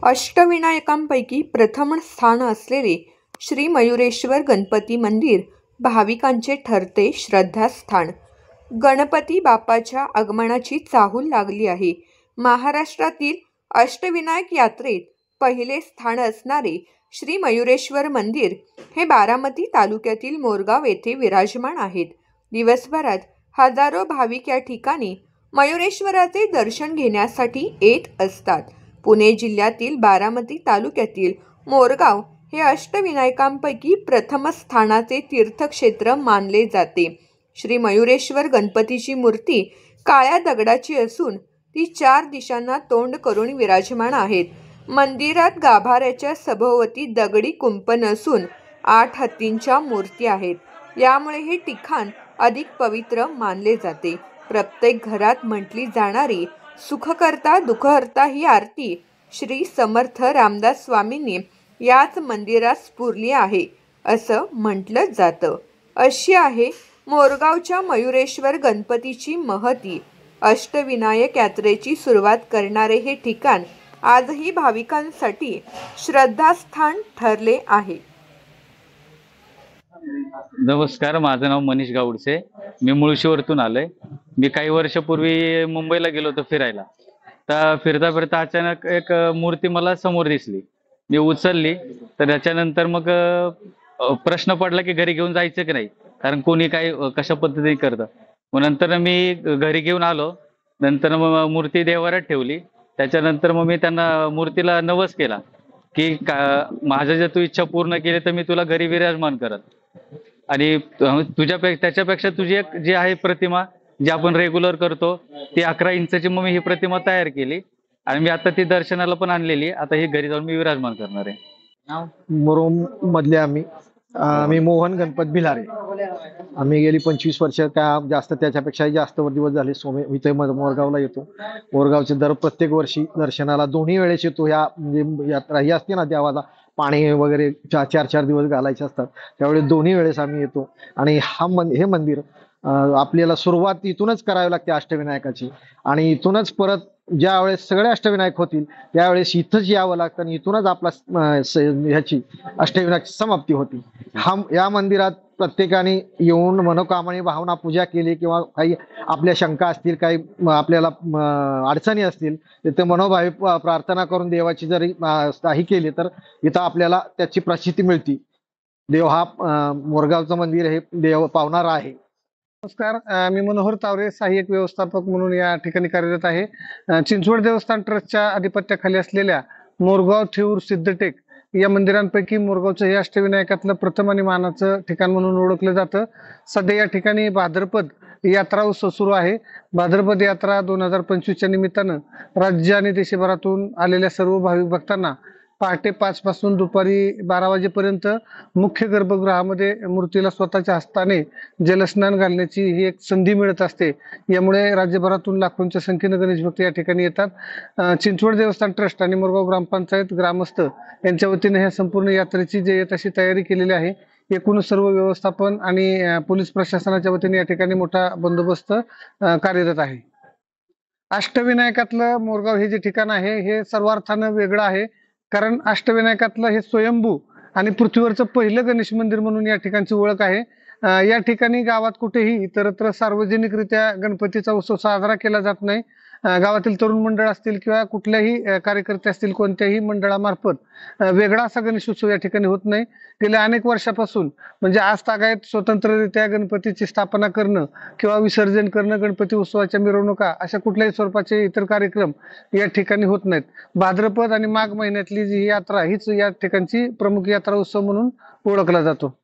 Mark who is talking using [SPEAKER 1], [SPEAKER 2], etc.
[SPEAKER 1] अष्टविनायकांपैकी प्रथम स्थान असलेले श्री मयुरेश्वर गणपती मंदिर भाविकांचे ठरते श्रद्धास्थान। गणपती बाप्पाच्या आगमनाची चाहूल लागली आहे। महाराष्ट्रातील अष्टविनायक यात्रेत पहिले स्थान असणारे श्री मयुरेश्वर मंदिर हे बारामती तालुक्यातील मोरगाव येथे विराजमान आहेत। दिवसभरात हजारो भाविक या ठिकाणी मयुरेश्वराचे दर्शन घेण्यासाठी येत असतात। पुणे जिल्ह्यातील बारामती तालुक्यातील मोरगाव हे अष्टविनायकांपैकी प्रथम स्थानाचे तीर्थक्षेत्र मानले जाते। श्री मयुरेश्वर गणपतीची मूर्ती काळ्या दगडाची असून ती 4 दिशांना तोंड करून विराजमान आहेत। मंदिरात गाभाऱ्याच्या सभोवती दगडी कुंपण असून 8 हत्तींच्या मूर्ती आहेत। यामुळे हे ठिकाण अधिक पवित्र मानले जाते। प्रत्येक घरात म्हटली जाणारी सुखकर्ता दुःखहर्ता ही आरती श्री समर्थ रामदास स्वामींनी याच मंदिरात स्फुरली आहे असं म्हटलं जातं। अशी आहे मोरगावच्या मयुरेश्वर गणपतीची महती। अष्टविनायक यात्रेची सुरुवात करणारे हे ठिकाण आजही भाविकांसाठी श्रद्धास्थान ठरले आहे।
[SPEAKER 2] नमस्कार, माझं नाव मनीष गावडसे। मी मुळशीवरतून आलोय। मी काही वर्षापूर्वी मुंबईला गेलो होतो फिरायला। तर फिरता फिरता अचानक एक मूर्ती मला समोर दिसली। मी उचलली। तर त्याच्यानंतर मग प्रश्न पडला की घरी घेऊन जायचं की नाही, कारण कोणी काय कशा पद्धतीने करतं। मग नंतर मी घरी घेऊन आलो। नंतर मग मूर्ती देवाऱ्यात ठेवली। त्याच्यानंतर मग मी त्यांना मूर्तीला नवस केला की माझं जर तू इच्छा पूर्ण केली तर मी तुला घरी विराजमान करत, आणि त्याच्यापेक्षा तुझी एक जी आहे प्रतिमा जी आपण रेग्युलर करतो ती 11 इंचाची मग मी ही प्रतिमा तयार केली आणि मी आता ती दर्शनाला पण आणलेली। आता ही घरी जाऊन मी विराजमान करणार आहे।
[SPEAKER 3] मुरुम मधले आम्ही मोहन गणपत भिलारे। आम्ही गेली 25 वर्ष जास्त त्याच्यापेक्षाही जास्त दिवस झाले इथे मोरगावला येतो। मोरगावचे प्रत्येक वर्षी दर्शनाला दोन्ही वेळेस येतो। ह्या म्हणजे यात्रा ही असते ना, देवाला पाणी वगैरे 4-4 दिवस घालायचे असतात, त्यावेळी दोन्ही वेळेस आम्ही येतो। आणि हे मंदिर आपल्याला सुरुवात इथूनच करावी लागते अष्टविनायकाची, आणि इथूनच परत ज्या वेळेस सगळे अष्टविनायक होतील त्यावेळेस इथंच यावं लागतं आणि इथूनच आपला ह्याची अष्टविनायक समाप्ती होती। या मंदिरात प्रत्येकाने येऊन मनोकामने भावना पूजा केली किंवा काही आपल्या शंका असतील, काही आपल्याला अडचणी असतील, तिथे मनोभावे प्रार्थना करून देवाची जरी ही केली तर इथं आपल्याला त्याची प्रसिद्धी मिळते। देव हा मोरगावचं मंदिर हे देव पावणारा आहे।
[SPEAKER 4] नमस्कार, मी मनोहर तावरे, सहाय्यक व्यवस्थापक म्हणून या ठिकाणी कार्यरत आहे। चिंचवड देवस्थान ट्रस्टच्या अधिपत्याखाली असलेल्या मोरगाव थेऊर सिद्धटेक या मंदिरांपैकी मोरगावचं हे अष्टविनायकातलं प्रथम आणि मानाचं ठिकाण म्हणून ओळखलं जातं। सध्या या ठिकाणी भाद्रपद यात्रा उत्सव सुरू आहे। भाद्रपद यात्रा 2025च्या निमित्तानं राज्य आणि देशभरातून आलेल्या सर्व भाविक भक्तांना पहाटे 5 पासून दुपारी 12 वाजेपर्यंत मुख्य गर्भगृहामध्ये मूर्तीला स्वतःच्या हस्ताने जलस्नान घालण्याची ही एक संधी मिळत असते। यामुळे राज्यभरातून लाखोंच्या संख्येने गणेश भक्त या ठिकाणी येतात। चिंचवड देवस्थान ट्रस्ट आणि मोरगाव ग्रामपंचायत ग्रामस्थ यांच्या वतीने ह्या संपूर्ण यात्रेची जे तशी तयारी केलेली आहे। एकूण सर्व व्यवस्थापन आणि पोलीस प्रशासनाच्या वतीने या ठिकाणी मोठा बंदोबस्त कार्यरत आहे। अष्टविनायकातलं मोरगाव हे जे ठिकाण आहे हे सर्वार्थानं वेगळं आहे, कारण अष्टविनायकातलं हे स्वयंभू आणि पृथ्वीवरचं पहिलं गणेश मंदिर म्हणून या ठिकाणची ओळख आहे। या ठिकाणी गावात कुठेही इतरत्र सार्वजनिकरित्या गणपतीचा उत्सव साजरा केला जात नाही। गावातील तरुण मंडळ असतील किंवा कुठल्याही कार्यकर्ते असतील, कोणत्याही मंडळामार्फत वेगळा असा गणेश उत्सव या ठिकाणी होत नाही। गेल्या अनेक वर्षापासून म्हणजे आज तागायत स्वतंत्ररित्या गणपतीची स्थापना करणं किंवा विसर्जन करणं, गणपती उत्सवाच्या मिरवणुका अशा कुठल्याही स्वरूपाचे इतर कार्यक्रम या ठिकाणी होत नाहीत। भाद्रपद आणि माघ महिन्यातली जी यात्रा हीच या ठिकाणची प्रमुख यात्रा उत्सव म्हणून ओळखला जातो।